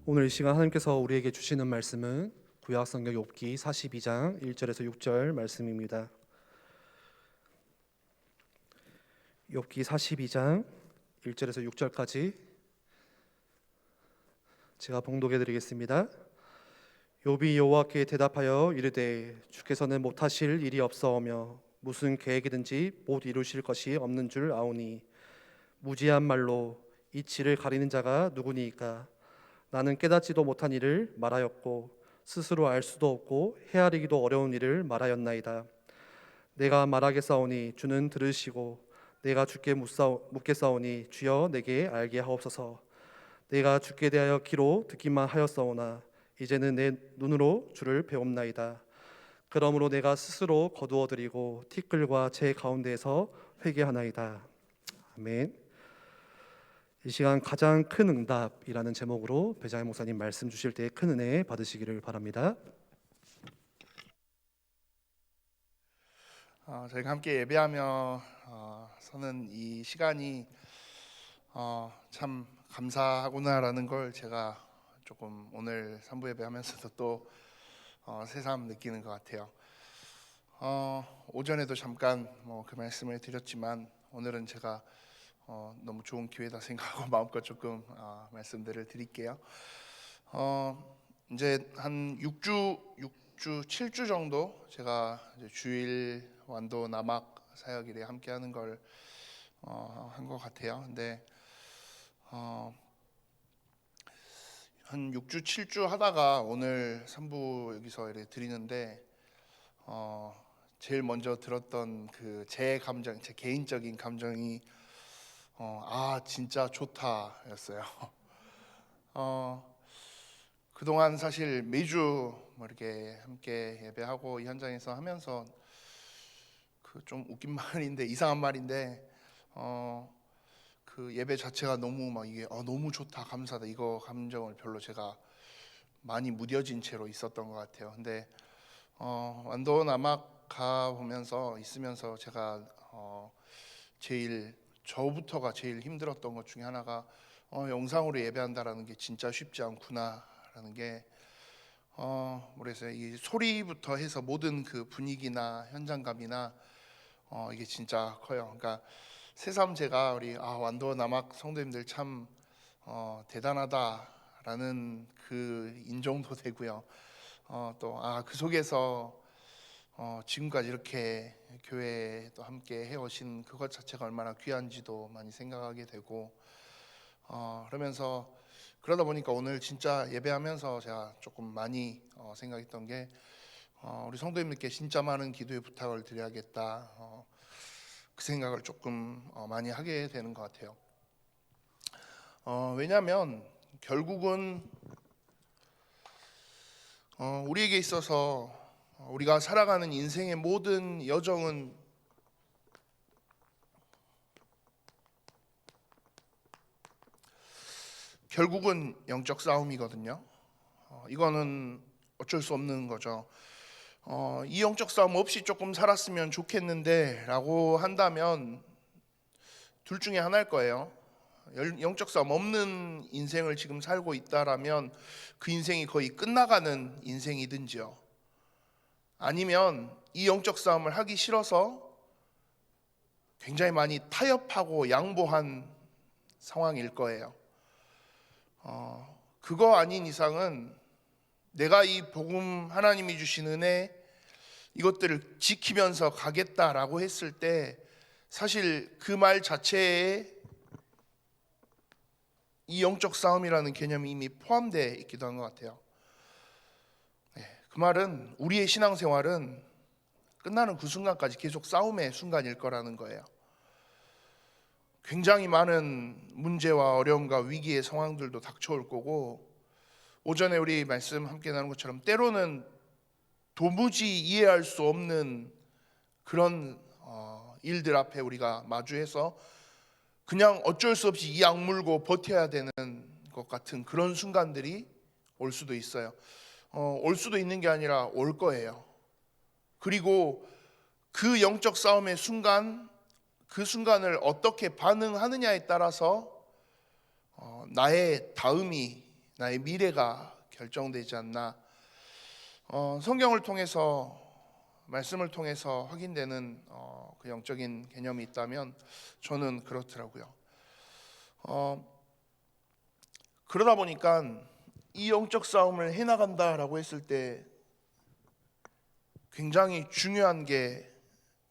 오늘 이 시간 하나님께서 우리에게 주시는 말씀은 구약성경 욥기 42장 1절에서 6절 말씀입니다. 욥기 42장 1절에서 6절까지 제가 봉독해 드리겠습니다. 욥이 여호와께 대답하여 이르되 주께서는 못하실 일이 없사오며 무슨 계획이든지 못 이루실 것이 없는 줄 아오니 무지한 말로 이치를 가리는 자가 누구니이까. 나는 깨닫지도 못한 일을 말하였고 스스로 알 수도 없고 헤아리기도 어려운 일을 말하였나이다. 내가 말하겠사오니 주는 들으시고 내가 주께 묻겠사오니 주여 내게 알게 하옵소서. 내가 주께 대하여 귀로 듣기만 하였사오나 이제는 내 눈으로 주를 배옵나이다. 그러므로 내가 스스로 거두어드리고 티끌과 제 가운데에서 회개하나이다. 아멘. 이 시간 가장 큰 응답이라는 제목으로 배장희 목사님 말씀 주실 때 큰 은혜 받으시기를 바랍니다. 저희가 함께 예배하며 서는 이 시간이 참 감사하구나라는 걸 제가 조금 오늘 3부 예배하면서도 또 새삼 느끼는 것 같아요. 오전에도 잠깐 그 말씀을 드렸지만 오늘은 제가 너무 좋은 기회다 생각하고 마음껏 조금 말씀들을 드릴게요. 이제 한 6주, 7주 정도 제가 이제 주일 완도 남학 사역일에 함께하는 걸 한 것 같아요. 근데 한 6주, 7주 하다가 오늘 3부 여기서 이렇게 드리는데 제일 먼저 들었던 그 제 감정, 제 개인적인 감정이 진짜 좋다였어요. 그동안 사실 매주 이렇게 함께 예배하고 이 현장에서 하면서 그 좀 웃긴 말인데 이상한 말인데 그 예배 자체가 너무 막 이게 너무 좋다 감사하다 이거 감정을 별로 제가 많이 무뎌진 채로 있었던 것 같아요. 근데 완도 남학 가 보면서 있으면서 제가 저부터가 제일 힘들었던 것 중에 하나가 영상으로 예배한다라는 게 진짜 쉽지 않구나라는 게 그래서 이 소리부터 해서 모든 그 분위기나 현장감이나 이게 진짜 커요. 그러니까 새삼 제가 우리 완도 남학 성도님들 참 대단하다라는 그 인정도 되고요. 또 그 속에서 지금까지 이렇게 교회에 또 함께 해오신 그것 자체가 얼마나 귀한지도 많이 생각하게 되고 그러다 보니까 오늘 진짜 예배하면서 제가 조금 많이 생각했던 게 우리 성도님들께 진짜 많은 기도의 부탁을 드려야겠다 그 생각을 조금 많이 하게 되는 것 같아요. 왜냐하면 결국은 우리에게 있어서 우리가 살아가는 인생의 모든 여정은 결국은 영적 싸움이거든요. 이거는 어쩔 수 없는 거죠. 이 영적 싸움 없이 조금 살았으면 좋겠는데 라고 한다면 둘 중에 하나일 거예요. 영적 싸움 없는 인생을 지금 살고 있다라면 그 인생이 거의 끝나가는 인생이든지요, 아니면 이 영적 싸움을 하기 싫어서 굉장히 많이 타협하고 양보한 상황일 거예요. 그거 아닌 이상은 내가 이 복음, 하나님이 주신 은혜 이것들을 지키면서 가겠다라고 했을 때 사실 그 말 자체에 이 영적 싸움이라는 개념이 이미 포함되어 있기도 한 것 같아요. 그 말은 우리의 신앙생활은 끝나는 그 순간까지 계속 싸움의 순간일 거라는 거예요. 굉장히 많은 문제와 어려움과 위기의 상황들도 닥쳐올 거고, 오전에 우리 말씀 함께 나눈 것처럼 때로는 도무지 이해할 수 없는 그런 일들 앞에 우리가 마주해서 그냥 어쩔 수 없이 이 악물고 버텨야 되는 것 같은 그런 순간들이 올 수도 있어요. 올 수도 있는 게 아니라 올 거예요. 그리고 그 영적 싸움의 순간, 그 순간을 어떻게 반응하느냐에 따라서 나의 다음이 나의 미래가 결정되지 않나. 성경을 통해서, 말씀을 통해서 확인되는 그 영적인 개념이 있다면 저는 그렇더라고요. 그러다 보니까 이 영적 싸움을 해나간다라고 했을 때 굉장히 중요한 게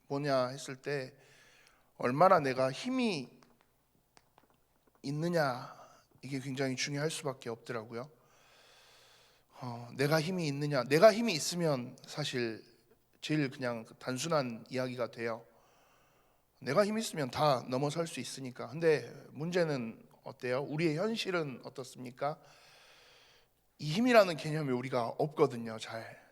뭐냐 했을 때, 얼마나 내가 힘이 있느냐, 이게 굉장히 중요할 수밖에 없더라고요. 내가 힘이 있느냐, 내가 힘이 있으면 사실 제일 그냥 단순한 이야기가 돼요. 내가 힘이 있으면 다 넘어설 수 있으니까. 근데 문제는 어때요? 우리의 현실은 어떻습니까? 이 힘이라는 개념이 우리가 없거든요, 잘.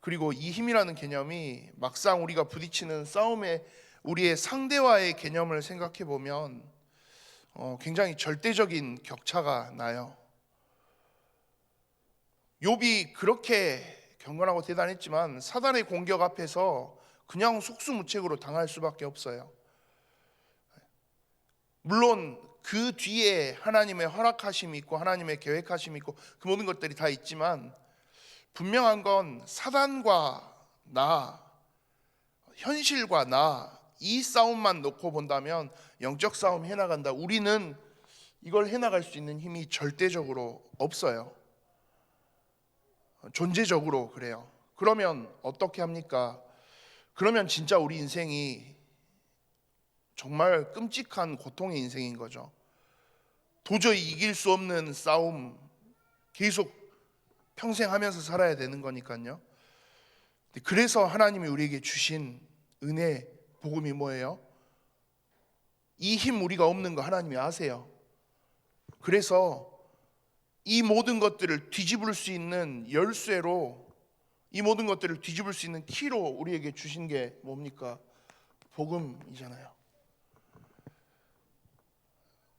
그리고 이 힘이라는 개념이 막상 우리가 부딪히는 싸움에 우리의 상대와의 개념을 생각해 보면 굉장히 절대적인 격차가 나요. 욥이 그렇게 경건하고 대단했지만 사단의 공격 앞에서 그냥 속수무책으로 당할 수밖에 없어요. 물론 그 뒤에 하나님의 허락하심이 있고 하나님의 계획하심이 있고 그 모든 것들이 다 있지만, 분명한 건 사단과 나, 현실과 나, 이 싸움만 놓고 본다면 영적 싸움 해나간다, 우리는 이걸 해나갈 수 있는 힘이 절대적으로 없어요. 존재적으로 그래요. 그러면 어떻게 합니까? 그러면 진짜 우리 인생이 정말 끔찍한 고통의 인생인 거죠. 도저히 이길 수 없는 싸움 계속 평생 하면서 살아야 되는 거니까요. 그래서 하나님이 우리에게 주신 은혜, 복음이 뭐예요? 이 힘 우리가 없는 거 하나님이 아세요. 그래서 이 모든 것들을 뒤집을 수 있는 열쇠로, 이 모든 것들을 뒤집을 수 있는 키로 우리에게 주신 게 뭡니까? 복음이잖아요.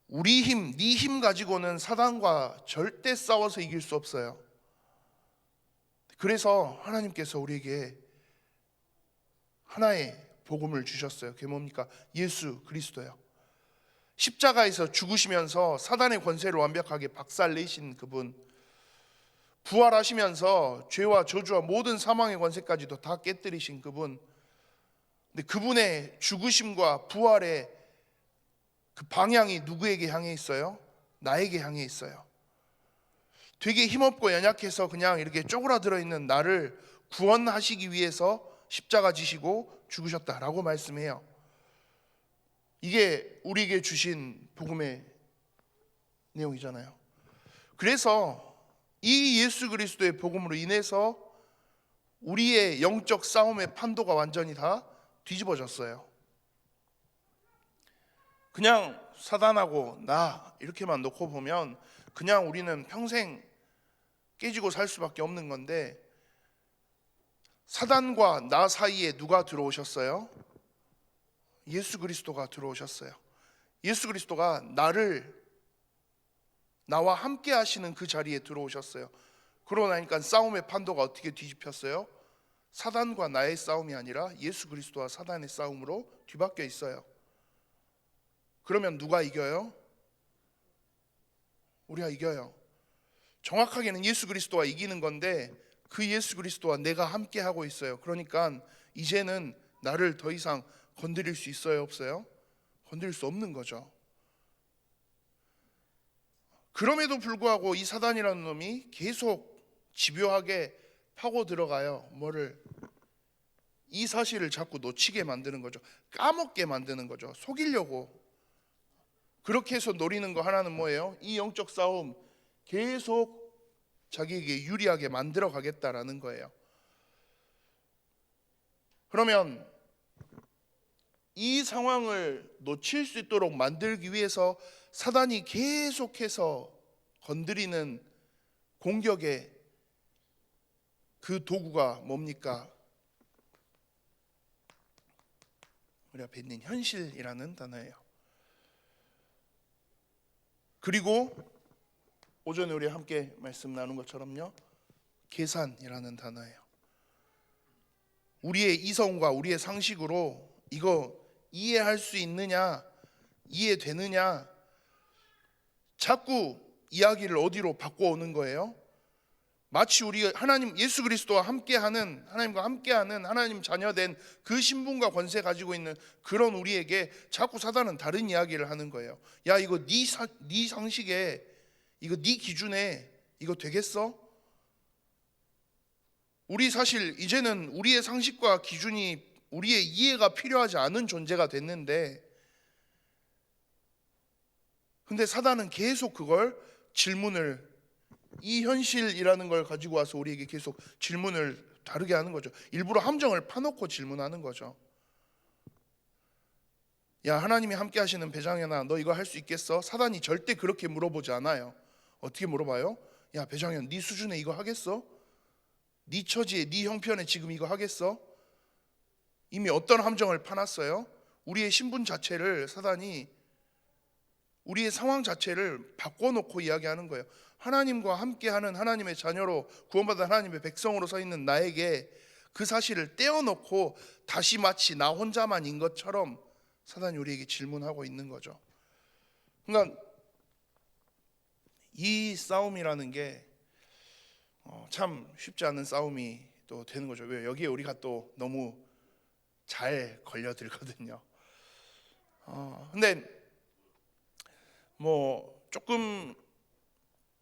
우리 힘, 네 힘 가지고는 사단과 절대 싸워서 이길 수 없어요. 그래서 하나님께서 우리에게 하나의 복음을 주셨어요. 그게 뭡니까? 예수 그리스도요. 십자가에서 죽으시면서 사단의 권세를 완벽하게 박살내신 그분, 부활하시면서 죄와 저주와 모든 사망의 권세까지도 다 깨뜨리신 그분. 근데 그분의 죽으심과 부활의 그 방향이 누구에게 향해 있어요? 나에게 향해 있어요. 되게 힘없고 연약해서 그냥 이렇게 쪼그라들어 있는 나를 구원하시기 위해서 십자가 지시고 죽으셨다라고 말씀해요. 이게 우리에게 주신 복음의 내용이잖아요. 그래서 이 예수 그리스도의 복음으로 인해서 우리의 영적 싸움의 판도가 완전히 다 뒤집어졌어요. 그냥 사단하고 나 이렇게만 놓고 보면 그냥 우리는 평생 깨지고 살 수밖에 없는 건데, 사단과 나 사이에 누가 들어오셨어요? 예수 그리스도가 들어오셨어요. 예수 그리스도가 나와 함께 하시는 그 자리에 들어오셨어요. 그러고 나니까 싸움의 판도가 어떻게 뒤집혔어요? 사단과 나의 싸움이 아니라 예수 그리스도와 사단의 싸움으로 뒤바뀌어 있어요. 그러면 누가 이겨요? 우리가 이겨요. 정확하게는 예수 그리스도와 이기는 건데, 그 예수 그리스도와 내가 함께 하고 있어요. 그러니까 이제는 나를 더 이상 건드릴 수 있어요, 없어요? 건드릴 수 없는 거죠. 그럼에도 불구하고 이 사단이라는 놈이 계속 집요하게 파고 들어가요. 뭐를? 이 사실을 자꾸 놓치게 만드는 거죠. 까먹게 만드는 거죠. 속이려고. 그렇게 해서 노리는 거 하나는 뭐예요? 이 영적 싸움 계속 자기에게 유리하게 만들어 가겠다라는 거예요. 그러면 이 상황을 놓칠 수 있도록 만들기 위해서 사단이 계속해서 건드리는 공격의 그 도구가 뭡니까? 우리 앞에 있는 현실이라는 단어예요. 그리고 오전에 우리 함께 말씀 나눈 것처럼요, 계산이라는 단어예요. 우리의 이성과 우리의 상식으로 이거 이해할 수 있느냐, 이해되느냐, 자꾸 이야기를 어디로 바꿔오는 거예요? 마치 우리 하나님 예수 그리스도와 함께하는 하나님과 함께하는 하나님 자녀된 그 신분과 권세 가지고 있는 그런 우리에게 자꾸 사단은 다른 이야기를 하는 거예요. 야, 이거 네 상식에, 이거 네 기준에 이거 되겠어? 우리 사실 이제는 우리의 상식과 기준이 우리의 이해가 필요하지 않은 존재가 됐는데, 근데 사단은 계속 그걸 질문을, 이 현실이라는 걸 가지고 와서 우리에게 계속 질문을 다르게 하는 거죠. 일부러 함정을 파놓고 질문하는 거죠. 야, 하나님이 함께 하시는 배장현아, 너 이거 할 수 있겠어? 사단이 절대 그렇게 물어보지 않아요. 어떻게 물어봐요? 야, 배장현, 네 수준에 이거 하겠어? 네 처지에, 네 형편에 지금 이거 하겠어? 이미 어떤 함정을 파놨어요? 우리의 신분 자체를 사단이, 우리의 상황 자체를 바꿔놓고 이야기하는 거예요. 하나님과 함께하는 하나님의 자녀로 구원받은 하나님의 백성으로 서 있는 나에게 그 사실을 떼어놓고 다시 마치 나 혼자만인 것처럼 사단이 우리에게 질문하고 있는 거죠. 그러니까 이 싸움이라는 게 참 쉽지 않은 싸움이 또 되는 거죠. 왜? 여기에 우리가 또 너무 잘 걸려들거든요. 근데 뭐 조금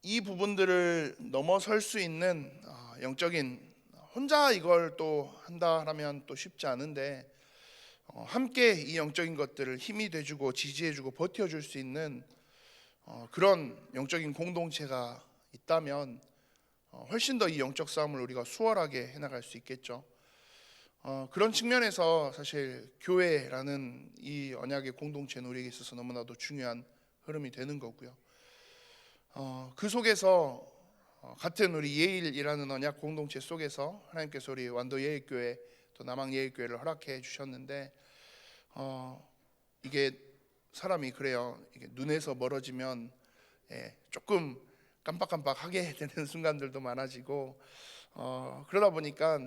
이 부분들을 넘어설 수 있는 영적인, 혼자 이걸 또 한다라면 또 쉽지 않은데 함께 이 영적인 것들을 힘이 돼주고 지지해주고 버텨줄 수 있는 그런 영적인 공동체가 있다면 훨씬 더 이 영적 싸움을 우리가 수월하게 해나갈 수 있겠죠. 그런 측면에서 사실 교회라는 이 언약의 공동체는 우리에게 있어서 너무나도 중요한 흐름이 되는 거고요. 그 속에서 같은 우리 예일이라는 언약 공동체 속에서 하나님께서 우리 완도 예일교회 또 남항 예일교회를 허락해 주셨는데 이게 사람이 그래요. 이게 눈에서 멀어지면 조금 깜빡깜빡하게 되는 순간들도 많아지고 그러다 보니까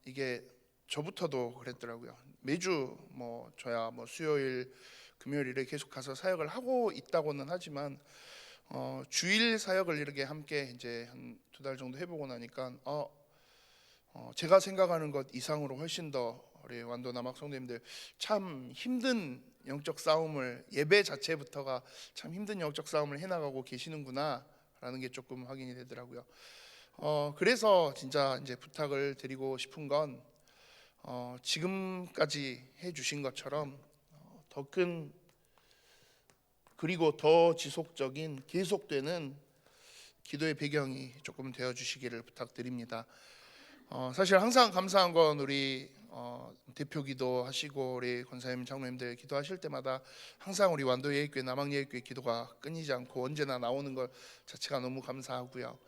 이게 저부터도 그랬더라고요. 매주 뭐 저야 뭐 수요일 금요일에 계속 가서 사역을 하고 있다고는 하지만 주일 사역을 이렇게 함께 이제 한 2달 정도 해보고 나니까 제가 생각하는 것 이상으로 훨씬 더 우리 완도 남학 성도님들 참 힘든 영적 싸움을, 예배 자체부터가 참 힘든 영적 싸움을 해나가고 계시는구나라는 게 조금 확인이 되더라고요. 그래서 진짜 이제 부탁을 드리고 싶은 건 지금까지 해주신 것처럼 더 큰 그리고 더 지속적인 계속되는 기도의 배경이 조금 되어 주시기를 부탁드립니다. 사실 항상 감사한 건 우리 대표 기도하시고 우리 권사님 장로님들 기도하실 때마다 항상 우리 완도 예일교회 남항 예일교회 기도가 끊이지 않고 언제나 나오는 것 자체가 너무 감사하고요.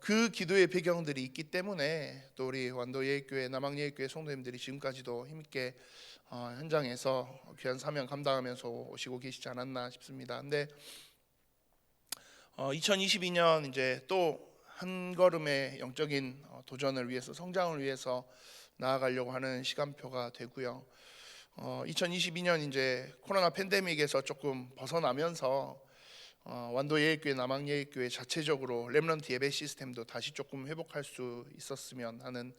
그 기도의 배경들이 있기 때문에 또 우리 완도 예일교회 남항 예일교회 성도님들이 지금까지도 힘있게 현장에서 귀한 사명 감당하면서 오시고 계시지 않았나 싶습니다. 근데 2022년 이제 또 한 걸음의 영적인 도전을 위해서, 성장을 위해서 나아가려고 하는 시간표가 되고요. 2022년 이제 코로나 팬데믹에서 조금 벗어나면서 완도 예일교회 남항 예일교회 자체적으로 렘넌트 예배 시스템도 다시 조금 회복할 수 있었으면 하는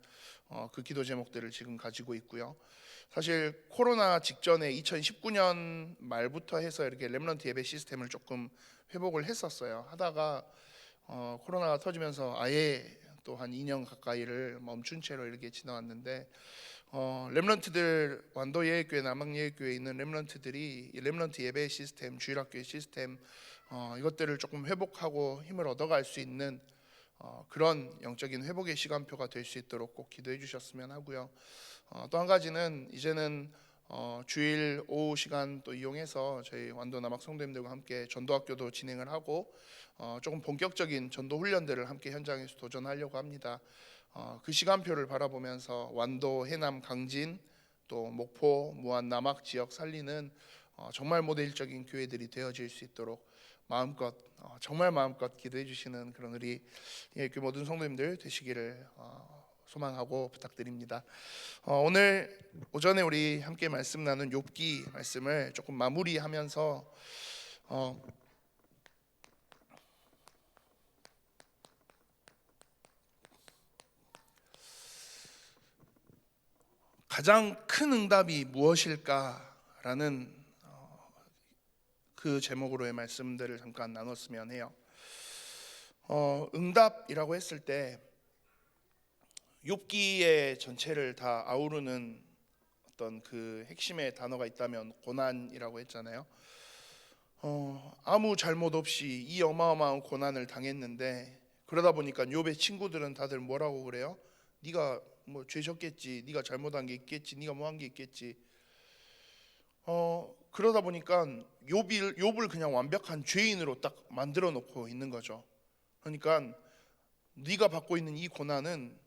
그 기도 제목들을 지금 가지고 있고요. 사실 코로나 직전에 2019년 말부터 해서 이렇게 렘넌트 예배 시스템을 조금 회복을 했었어요. 하다가 코로나가 터지면서 아예 또 한 2년 가까이를 멈춘 채로 이렇게 지나왔는데 렘넌트들, 완도 예일교회 남항 예일교회에 있는 렘넌트들이 이 렘넌트 예배 시스템, 주일학교의 시스템 이것들을 조금 회복하고 힘을 얻어갈 수 있는 그런 영적인 회복의 시간표가 될 수 있도록 꼭 기도해 주셨으면 하고요. 또 한 가지는 이제는 주일 오후 시간 또 이용해서 저희 완도 남학 성도님들과 함께 전도학교도 진행을 하고 조금 본격적인 전도 훈련들을 함께 현장에서 도전하려고 합니다. 그 시간표를 바라보면서 완도, 해남, 강진, 또 목포, 무안, 남학 지역 살리는 정말 모델적인 교회들이 되어질 수 있도록 마음껏 정말 마음껏 기도해 주시는 그런 우리 그 모든 성도님들 되시기를 소망하고 부탁드립니다. 오늘 오전에 우리 함께 말씀 나눈 욥기 말씀을 조금 마무리하면서 가장 큰 응답이 무엇일까라는 그 제목으로의 말씀들을 잠깐 나눴으면 해요. 응답이라고 했을 때 욥기의 전체를 다 아우르는 어떤 그 핵심의 단어가 있다면 고난이라고 했잖아요. 아무 잘못 없이 이 어마어마한 고난을 당했는데, 그러다 보니까 욥의 친구들은 다들 뭐라고 그래요? 네가 뭐 죄 졌겠지, 네가 잘못한 게 있겠지, 네가 뭐 한 게 있겠지. 그러다 보니까 욥을 그냥 완벽한 죄인으로 딱 만들어 놓고 있는 거죠. 그러니까 네가 받고 있는 이 고난은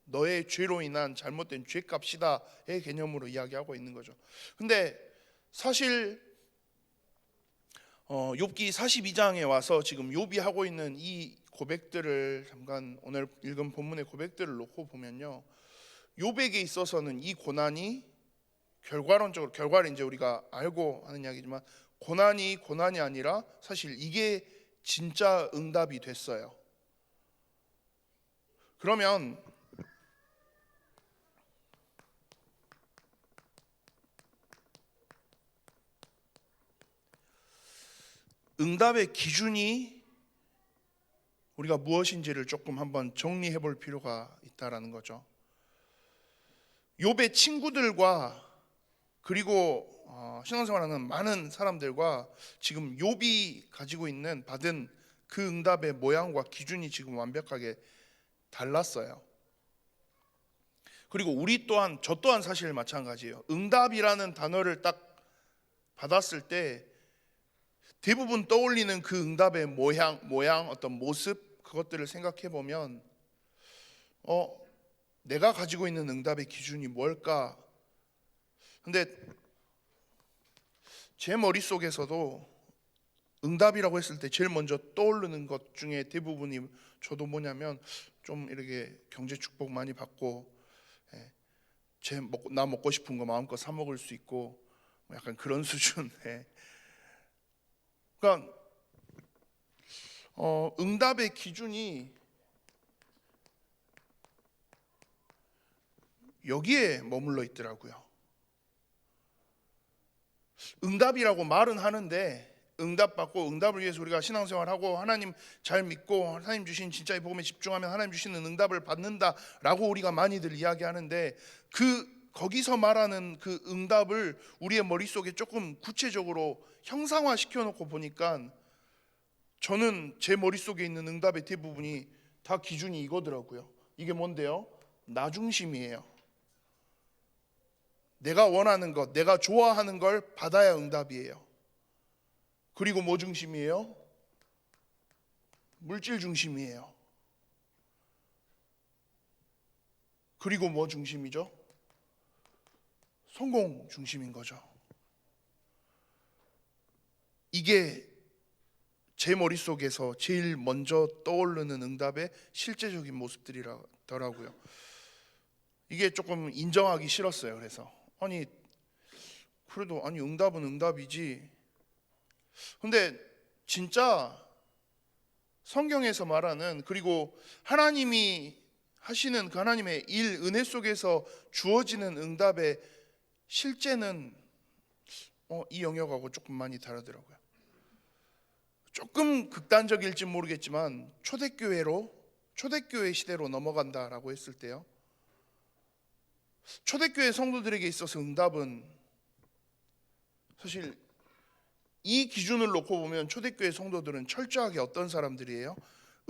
너의 죄로 인한 잘못된 죄값이다의 개념으로 이야기하고 있는 거죠. 근데 사실 욥기 42장에 와서 지금 욥이 하고 있는 이 고백들을 잠깐 오늘 읽은 본문의 고백들을 놓고 보면요, 욥에게 있어서는 이 고난이 결과를 이제 우리가 알고 하는 이야기지만, 고난이 아니라 사실 이게 진짜 응답이 됐어요. 그러면 응답의 기준이 우리가 무엇인지를 조금 한번 정리해 볼 필요가 있다라는 거죠. 욥의 친구들과 그리고 신앙생활하는 많은 사람들과 지금 욥이 가지고 있는 받은 그 응답의 모양과 기준이 지금 완벽하게 달랐어요. 그리고 저 또한 사실 마찬가지예요. 응답이라는 단어를 딱 받았을 때 대부분 떠올리는 그 응답의 모양, 어떤 모습, 그것들을 생각해 보면 내가 가지고 있는 응답의 기준이 뭘까? 근데 제 머릿속에서도 응답이라고 했을 때 제일 먼저 떠오르는 것 중에 대부분이 저도 뭐냐면, 좀 이렇게 경제 축복 많이 받고 나 먹고 싶은 거 마음껏 사 먹을 수 있고, 약간 그런 수준의, 그러니까 응답의 기준이 여기에 머물러 있더라고요. 응답이라고 말은 하는데, 응답받고 응답을 위해서 우리가 신앙생활하고 하나님 잘 믿고 하나님 주신 진짜의 복음에 집중하면 하나님 주시는 응답을 받는다라고 우리가 많이들 이야기하는데, 거기서 말하는 그 응답을 우리의 머릿속에 조금 구체적으로 형상화 시켜놓고 보니까, 저는 제 머릿속에 있는 응답의 대부분이 다 기준이 이거더라고요. 이게 뭔데요? 나 중심이에요. 내가 원하는 것, 내가 좋아하는 걸 받아야 응답이에요. 그리고 뭐 중심이에요? 물질 중심이에요. 그리고 뭐 중심이죠? 성공 중심인 거죠. 이게 제 머릿속에서 제일 먼저 떠오르는 응답의 실제적인 모습들이더라고요. 이게 조금 인정하기 싫었어요. 그래서 그래도 응답은 응답이지. 근데 진짜 성경에서 말하는, 그리고 하나님이 하시는 그 하나님의 일, 은혜 속에서 주어지는 응답의 실제는 이 영역하고 조금 많이 다르더라고요. 조금 극단적일지 모르겠지만 초대교회 시대로 넘어간다라고 했을 때요, 초대교회 성도들에게 있어서 응답은 사실 이 기준을 놓고 보면 초대교회 성도들은 철저하게 어떤 사람들이에요?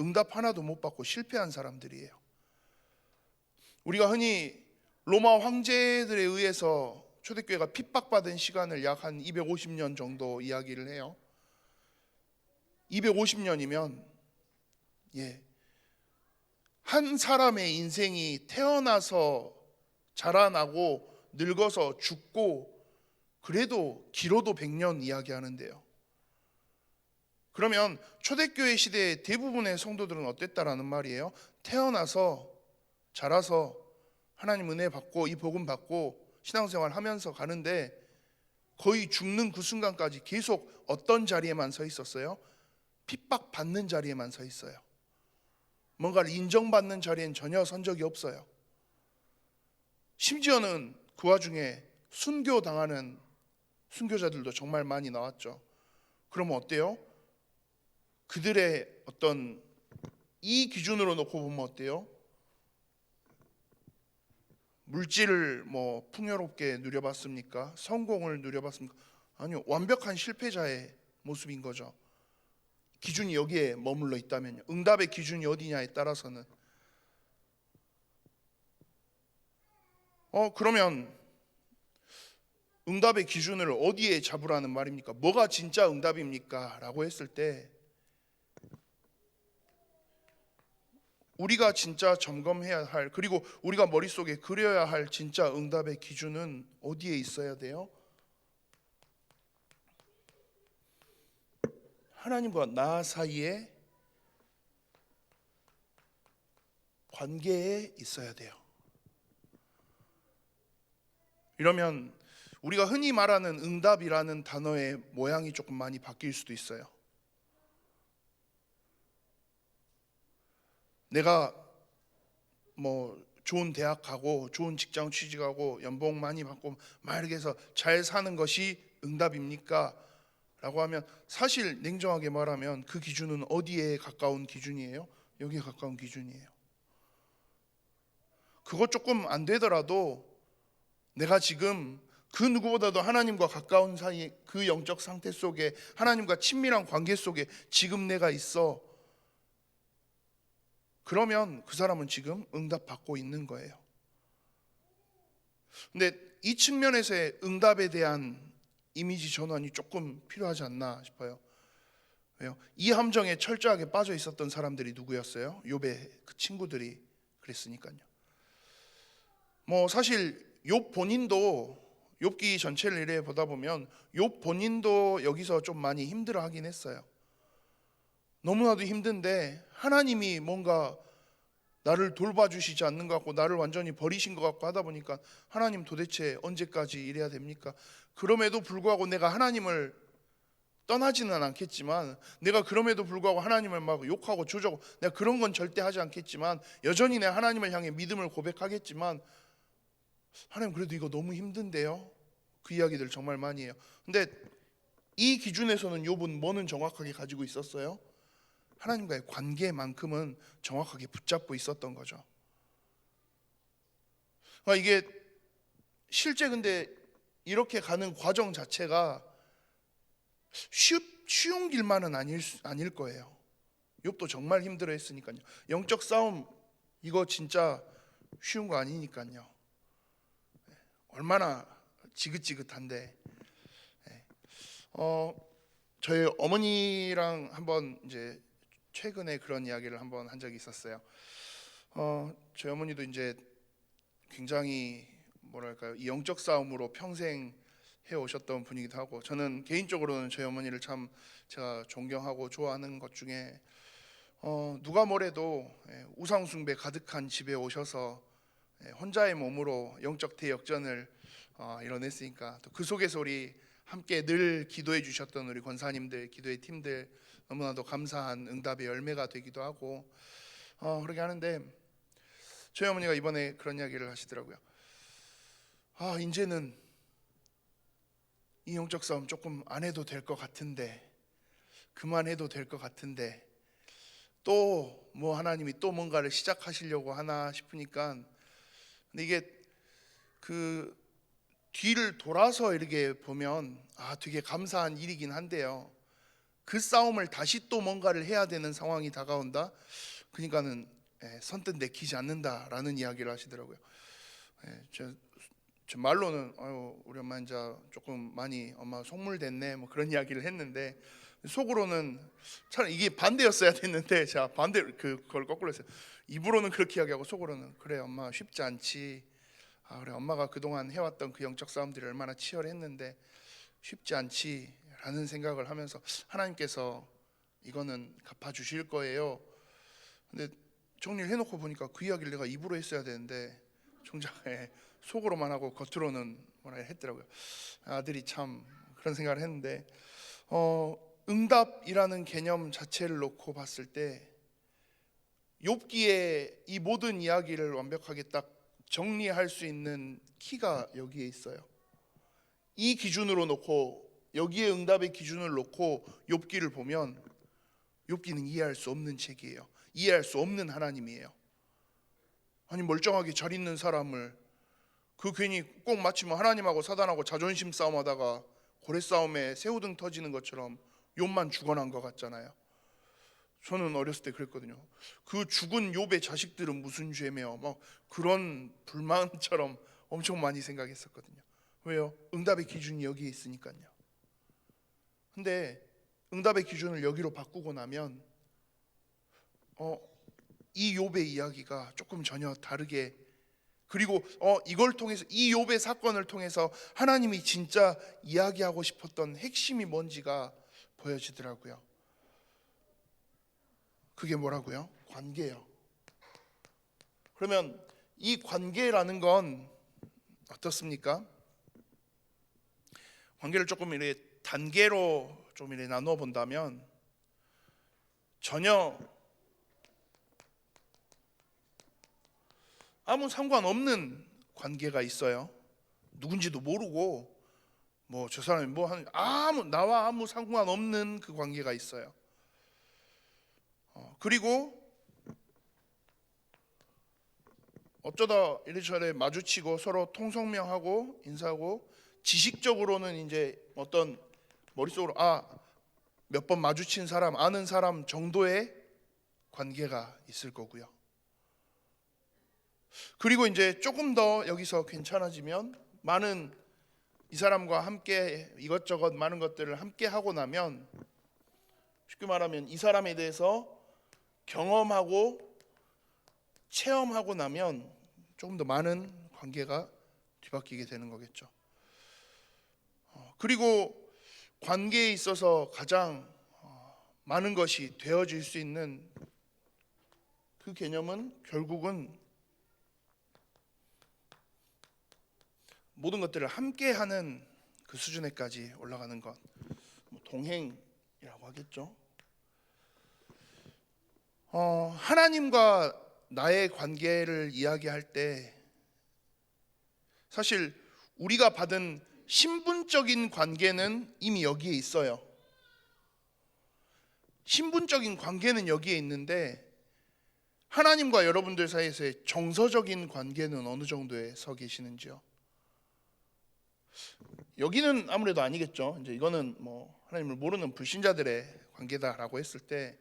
응답 하나도 못 받고 실패한 사람들이에요. 우리가 흔히 로마 황제들에 의해서 초대교회가 핍박받은 시간을 약 한 250년 정도 이야기를 해요. 250년이면 한 사람의 인생이 태어나서 자라나고 늙어서 죽고, 그래도 길어도 100년 이야기하는데요. 그러면 초대교회 시대의 대부분의 성도들은 어땠다라는 말이에요? 태어나서 자라서 하나님 은혜 받고 이 복음 받고 신앙생활 하면서 가는데, 거의 죽는 그 순간까지 계속 어떤 자리에만 서 있었어요? 핍박받는 자리에만 서 있어요. 뭔가를 인정받는 자리엔 전혀 선 적이 없어요. 심지어는 그 와중에 순교 당하는 순교자들도 정말 많이 나왔죠. 그러면 어때요? 그들의 어떤 이 기준으로 놓고 보면 어때요? 물질을 뭐 풍요롭게 누려봤습니까? 성공을 누려봤습니까? 아니요, 완벽한 실패자의 모습인 거죠. 기준이 여기에 머물러 있다면요. 응답의 기준이 어디냐에 따라서는 그러면 응답의 기준을 어디에 잡으라는 말입니까? 뭐가 진짜 응답입니까? 라고 했을 때 우리가 진짜 점검해야 할, 그리고 우리가 머릿속에 그려야 할 진짜 응답의 기준은 어디에 있어야 돼요? 하나님과 나 사이의 관계에 있어야 돼요. 이러면 우리가 흔히 말하는 응답이라는 단어의 모양이 조금 많이 바뀔 수도 있어요. 내가 뭐 좋은 대학 가고 좋은 직장 취직하고 연봉 많이 받고 막 이렇게 해서 잘 사는 것이 응답입니까? 라고 하면 사실 냉정하게 말하면 그 기준은 어디에 가까운 기준이에요? 여기에 가까운 기준이에요. 그것 조금 안 되더라도 내가 지금 그 누구보다도 하나님과 가까운 사이, 그 영적 상태 속에, 하나님과 친밀한 관계 속에 지금 내가 있어. 그러면 그 사람은 지금 응답받고 있는 거예요. 근데 이 측면에서의 응답에 대한 이미지 전환이 조금 필요하지 않나 싶어요. 왜요? 이 함정에 철저하게 빠져 있었던 사람들이 누구였어요? 욥의 그 친구들이 그랬으니까요. 뭐 사실 욥 본인도, 욥기 전체를 이래 보다 보면 욥 본인도 여기서 좀 많이 힘들어하긴 했어요. 너무나도 힘든데 하나님이 뭔가 나를 돌봐주시지 않는 것 같고 나를 완전히 버리신 것 같고 하다 보니까 하나님 도대체 언제까지 이래야 됩니까? 그럼에도 불구하고 내가 하나님을 떠나지는 않겠지만, 내가 그럼에도 불구하고 하나님을 막 욕하고 조져고 내가 그런 건 절대 하지 않겠지만, 여전히 내 하나님을 향해 믿음을 고백하겠지만, 하나님 그래도 이거 너무 힘든데요? 그 이야기들 정말 많이 해요. 근데 이 기준에서는 욥은 뭐는 정확하게 가지고 있었어요? 하나님과의 관계만큼은 정확하게 붙잡고 있었던 거죠. 그러니까 이게 실제 근데 이렇게 가는 과정 자체가 쉬운 길만은 아닐 거예요. 욥도 정말 힘들어했으니까요. 영적 싸움 이거 진짜 쉬운 거 아니니까요. 얼마나 지긋지긋한데. 저희 어머니랑 한번 이제 최근에 그런 이야기를 한번 한 적이 있었어요. 저희 어머니도 이제 굉장히 뭐랄까요, 이 영적 싸움으로 평생 해 오셨던 분이기도 하고, 저는 개인적으로는 저희 어머니를 참 제가 존경하고 좋아하는 것 중에 누가 뭐래도 우상 숭배 가득한 집에 오셔서 혼자의 몸으로 영적 대역전을 이뤄냈으니까, 또 그 속에서 우리 함께 늘 기도해 주셨던 우리 권사님들, 기도의 팀들 너무나도 감사한 응답의 열매가 되기도 하고 그렇게 하는데, 저희 어머니가 이번에 그런 이야기를 하시더라고요. 이제는 이 영적 싸움 조금 안 해도 될 것 같은데, 그만해도 될 것 같은데, 또 뭐 하나님이 또 뭔가를 시작하시려고 하나 싶으니까. 근데 이게 그 뒤를 돌아서 이렇게 보면 되게 감사한 일이긴 한데요, 그 싸움을 다시 또 뭔가를 해야 되는 상황이 다가온다. 그러니까는 선뜻 내키지 않는다라는 이야기를 하시더라고요. 저 말로는 우리 엄마 이제 조금 많이 엄마 속물됐네 뭐 그런 이야기를 했는데, 속으로는 차라리 이게 반대였어야 됐는데 제가 반대 그걸 거꾸로 했어요. 입으로는 그렇게 이야기하고 속으로는 그래 엄마 쉽지 않지. 그래 엄마가 그동안 해왔던 그 영적 싸움들이 얼마나 치열했는데 쉽지 않지라는 생각을 하면서, 하나님께서 이거는 갚아주실 거예요. 근데 정리를 해놓고 보니까 그 이야기를 내가 입으로 했어야 되는데 정작 속으로만 하고 겉으로는 뭐라 했더라고요. 아들이 참 그런 생각을 했는데, 응답이라는 개념 자체를 놓고 봤을 때 욥기의 이 모든 이야기를 완벽하게 딱 정리할 수 있는 키가 여기에 있어요. 이 기준으로 놓고, 여기에 응답의 기준을 놓고 욥기를 보면 욥기는 이해할 수 없는 책이에요. 이해할 수 없는 하나님이에요. 아니, 멀쩡하게 잘 있는 사람을 괜히 꼭 마치면 하나님하고 사단하고 자존심 싸움하다가 고래 싸움에 새우등 터지는 것처럼 욥만 죽어난 것 같잖아요. 저는 어렸을 때 그랬거든요. 그 죽은 욥의 자식들은 무슨 죄며 막 그런 불만처럼 엄청 많이 생각했었거든요. 왜요? 응답의 기준이 여기에 있으니까요. 근데 응답의 기준을 여기로 바꾸고 나면 이 욥의 이야기가 조금 전혀 다르게, 그리고 이걸 통해서, 이 욥의 사건을 통해서 하나님이 진짜 이야기하고 싶었던 핵심이 뭔지가 보여지더라고요. 그게 뭐라고요? 관계예요. 그러면 이 관계라는 건 어떻습니까? 관계를 조금 이렇게 단계로 좀 이렇게 나누어 본다면, 전혀 아무 상관없는 관계가 있어요. 누군지도 모르고 뭐 저 사람이 뭐 하는, 나와 아무 상관없는 그 관계가 있어요. 그리고 어쩌다 이래저래 마주치고 서로 통성명하고 인사하고, 지식적으로는 이제 어떤 머릿속으로 몇 번 마주친 사람, 아는 사람 정도의 관계가 있을 거고요. 그리고 이제 조금 더 여기서 괜찮아지면, 많은 이 사람과 함께 이것저것 많은 것들을 함께 하고 나면, 쉽게 말하면 이 사람에 대해서 경험하고 체험하고 나면 조금 더 많은 관계가 뒤바뀌게 되는 거겠죠. 그리고 관계에 있어서 가장 많은 것이 되어질 수 있는 그 개념은 결국은 모든 것들을 함께하는 그 수준에까지 올라가는 것, 동행이라고 하겠죠. 하나님과 나의 관계를 이야기할 때 사실 우리가 받은 신분적인 관계는 이미 여기에 있어요. 신분적인 관계는 여기에 있는데, 하나님과 여러분들 사이에서의 정서적인 관계는 어느 정도에 서 계시는지요? 여기는 아무래도 아니겠죠. 이제 이거는 뭐 하나님을 모르는 불신자들의 관계다라고 했을 때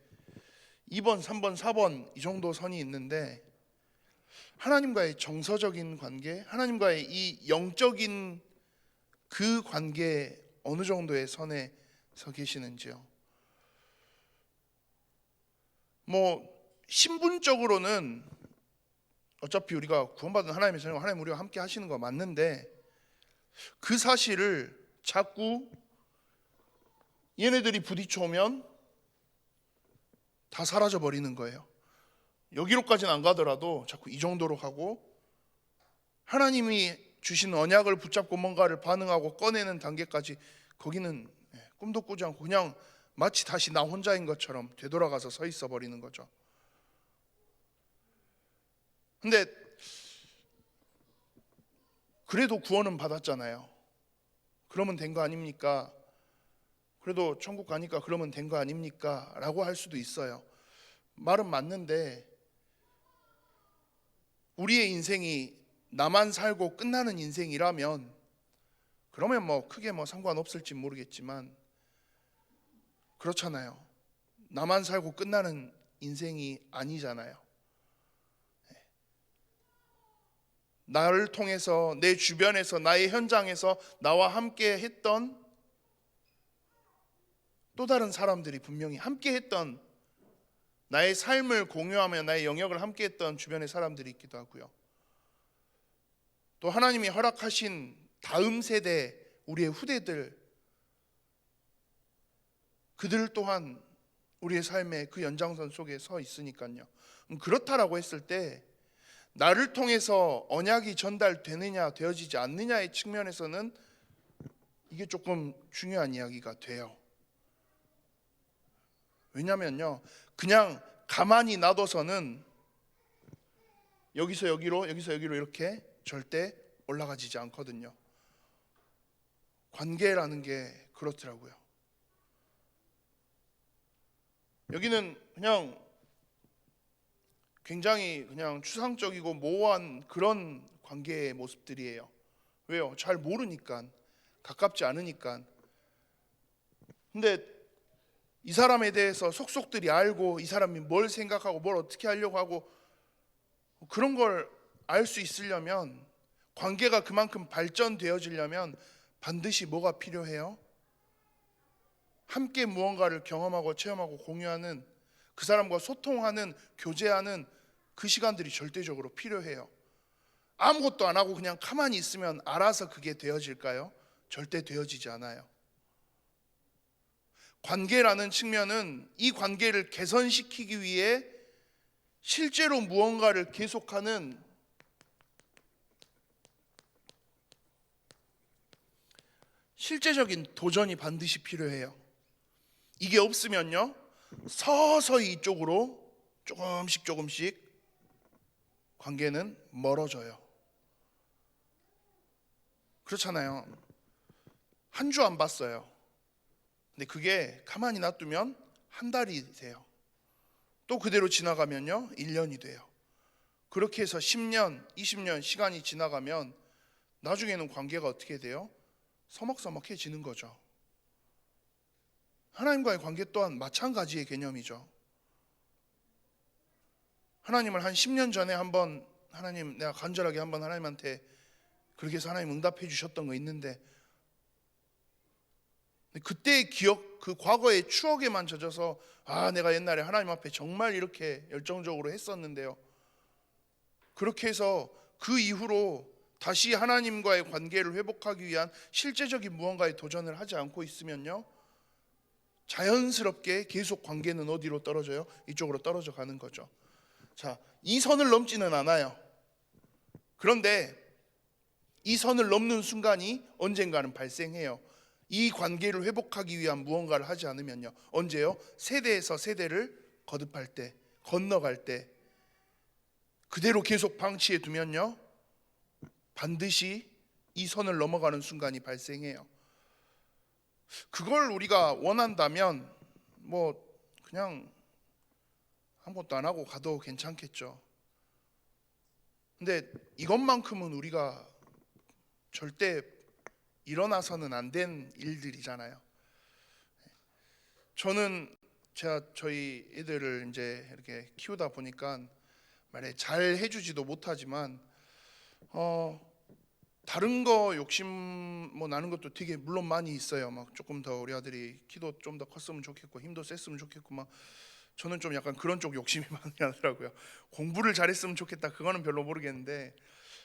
2번, 3번, 4번 이 정도 선이 있는데, 하나님과의 정서적인 관계, 하나님과의 이 영적인 그 관계 어느 정도의 선에 서 계시는지요? 뭐 신분적으로는 어차피 우리가 구원받은 하나님의 자녀고 하나님 우리와 함께 하시는 거 맞는데, 그 사실을 자꾸 얘네들이 부딪혀오면 다 사라져 버리는 거예요. 여기로까지는 안 가더라도 자꾸 이 정도로 가고, 하나님이 주신 언약을 붙잡고 뭔가를 반응하고 꺼내는 단계까지, 거기는 꿈도 꾸지 않고 그냥 마치 다시 나 혼자인 것처럼 되돌아가서 서 있어 버리는 거죠. 근데 그래도 구원은 받았잖아요. 그러면 된 거 아닙니까? 그래도 천국 가니까 그러면 된 거 아닙니까? 라고 할 수도 있어요. 말은 맞는데, 우리의 인생이 나만 살고 끝나는 인생이라면 그러면 뭐 크게 뭐 상관없을지 모르겠지만, 그렇잖아요. 나만 살고 끝나는 인생이 아니잖아요. 나를 통해서 내 주변에서, 나의 현장에서 나와 함께 했던 또 다른 사람들이 분명히 함께 했던, 나의 삶을 공유하며 나의 영역을 함께 했던 주변의 사람들이 있기도 하고요. 또 하나님이 허락하신 다음 세대, 우리의 후대들, 그들 또한 우리의 삶의 그 연장선 속에 서 있으니까요. 그렇다라고 했을 때 나를 통해서 언약이 전달되느냐 되어지지 않느냐의 측면에서는 이게 조금 중요한 이야기가 돼요. 왜냐면요, 그냥 가만히 놔둬서는 여기서 여기로 여기서 여기로 이렇게 절대 올라가지지 않거든요. 관계라는 게 그렇더라고요. 여기는 그냥 굉장히 그냥 추상적이고 모호한 그런 관계의 모습들이에요. 왜요? 잘 모르니까, 가깝지 않으니까. 근데 이 사람에 대해서 속속들이 알고 이 사람이 뭘 생각하고 뭘 어떻게 하려고 하고 그런 걸 알 수 있으려면, 관계가 그만큼 발전되어지려면 반드시 뭐가 필요해요? 함께 무언가를 경험하고 체험하고 공유하는, 그 사람과 소통하는, 교제하는 그 시간들이 절대적으로 필요해요. 아무것도 안 하고 그냥 가만히 있으면 알아서 그게 되어질까요? 절대 되어지지 않아요. 관계라는 측면은 이 관계를 개선시키기 위해 실제로 무언가를 계속하는 실제적인 도전이 반드시 필요해요. 이게 없으면요, 서서히 이쪽으로 조금씩 관계는 멀어져요. 그렇잖아요. 한 주 안 봤어요. 근데 그게 가만히 놔두면 한 달이 돼요. 또 그대로 지나가면요 1년이 돼요. 그렇게 해서 10년, 20년 시간이 지나가면 나중에는 관계가 어떻게 돼요? 서먹서먹해지는 거죠. 하나님과의 관계 또한 마찬가지의 개념이죠. 하나님을 한 10년 전에 한번, 하나님 내가 간절하게 한번 하나님한테 그렇게 해서 하나님 응답해 주셨던 거 있는데, 그때의 기억, 그 과거의 추억에만 젖어서 내가 옛날에 하나님 앞에 정말 이렇게 열정적으로 했었는데요, 그렇게 해서 그 이후로 다시 하나님과의 관계를 회복하기 위한 실제적인 무언가에 도전을 하지 않고 있으면요, 자연스럽게 계속 관계는 어디로 떨어져요? 이쪽으로 떨어져 가는 거죠. 자, 이 선을 넘지는 않아요. 그런데 이 선을 넘는 순간이 언젠가는 발생해요. 이 관계를 회복하기 위한 무언가를 하지 않으면요. 언제요? 세대에서 세대를 거듭할 때, 건너갈 때, 그대로 계속 방치해 두면요, 반드시 이 선을 넘어가는 순간이 발생해요. 그걸 우리가 원한다면 뭐 그냥 아무것도 안 하고 가도 괜찮겠죠. 근데 이것만큼은 우리가 절대 일어나서는 안 된 일들이잖아요. 저는 저희 애들을 이제 이렇게 키우다 보니까 말에 잘 해주지도 못하지만 다른 거 욕심 뭐 나는 것도 되게 물론 많이 있어요. 막 조금 더 우리 아들이 키도 좀 더 컸으면 좋겠고 힘도 셌으면 좋겠고, 막 저는 좀 약간 그런 쪽 욕심이 많이 나더라고요. 공부를 잘했으면 좋겠다, 그거는 별로 모르겠는데